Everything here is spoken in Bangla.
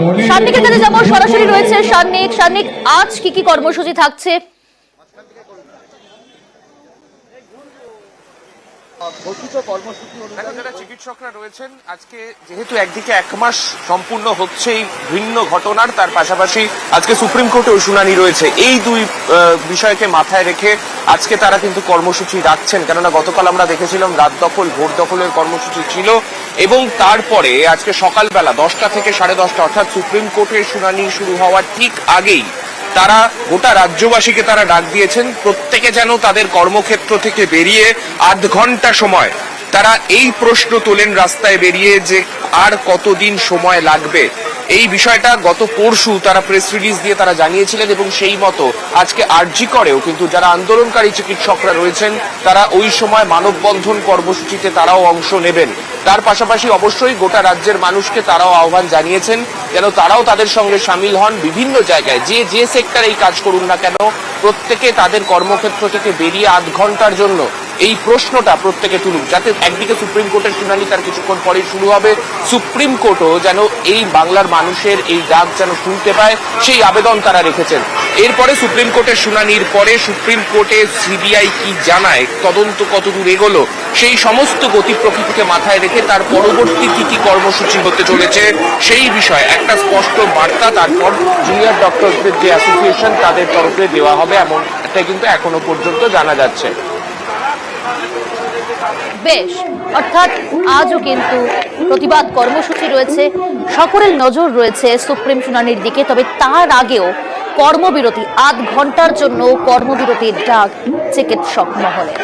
সান্নিকের কাছে যেমন সরাসরি রয়েছে সান্নিক, আজ কি কর্মসূচি থাকছে? যারা চিকিৎসকরা রয়েছেন আজকে যেহেতু একদিকে 1 মাস সম্পূর্ণ হচ্ছে এই ভিন্ন ঘটনার, তার পাশাপাশি আজকে সুপ্রিম কোর্টেও শুনানি রয়েছে, এই দুই বিষয়কে মাথায় রেখে আজকে তারা কিন্তু কর্মসূচি রাখছেন। কেননা গতকাল আমরা দেখেছিলাম রাত দখল ভোট দখলের কর্মসূচি ছিল এবং তারপরে আজকে সকালবেলা 10টা থেকে 10:30 অর্থাৎ সুপ্রিম কোর্টের শুনানি শুরু হওয়ার ঠিক আগেই তারা গোটা রাজ্যবাসীকে তারা ডাক দিয়েছেন প্রত্যেকে যেন তাদের কর্মক্ষেত্র থেকে বেরিয়ে আধ ঘন্টা সময় তারা এই প্রশ্ন তোলেন রাস্তায় বেরিয়ে যে আর কতদিন সময় লাগবে। এই বিষয়টা গত পরশু তারা প্রেস রিলিজ দিয়ে তারা জানিয়েছিলেন এবং সেই মতো আজকে আরজি করেও কিন্তু যারা আন্দোলনকারী চিকিৎসকরা রয়েছেন তারা ওই সময় মানববন্ধন কর্মসূচিতে তারাও অংশ নেবেন। তার পাশাপাশি অবশ্যই গোটা রাজ্যের মানুষকে তারাও আহ্বান জানিয়েছেন যেন তারাও তাদের সঙ্গে সামিল হন। বিভিন্ন জায়গায় যে সেক্টরেই কাজ করুন না কেন প্রত্যেকে তাদের কর্মক্ষেত্র থেকে বেরিয়ে আধ ঘন্টার জন্য এই প্রশ্নটা প্রত্যেকে তুলুক, যাতে একদিকে সুপ্রিম কোর্টের শুনানি তার কিছুক্ষণ পরেই শুরু হবে, সুপ্রিম কোর্টও যেন এই বাংলার মানুষের এই ডাক যেন শুনতে পায় সেই আবেদন তারা রেখেছেন। এরপরে সুপ্রিম কোর্টের শুনানির পরে সুপ্রিম কোর্টে সিবিআই কি জানায়, তদন্ত কতদূর এগোলো, সেই সমস্ত গতি প্রকৃতিকে মাথায় রেখে তার পরবর্তী কি কর্মসূচি হতে চলেছে সেই বিষয়ে একটা স্পষ্ট বার্তা তারপর জুনিয়র ডক্টরদের যে অ্যাসোসিয়েশন তাদের তরফে দেওয়া হবে, এমনটা কিন্তু এখনো পর্যন্ত জানা যাচ্ছে। বেশ, অর্থাৎ আজও কিন্তু প্রতিবাদ কর্মসূচি রয়েছে, সকলের নজর রয়েছে সুপ্রিম শুনানির দিকে। তবে তার আগেও কর্মবিরতি, আধ ঘন্টার জন্য কর্মবিরতির ডাক চিকিৎসক মহলে।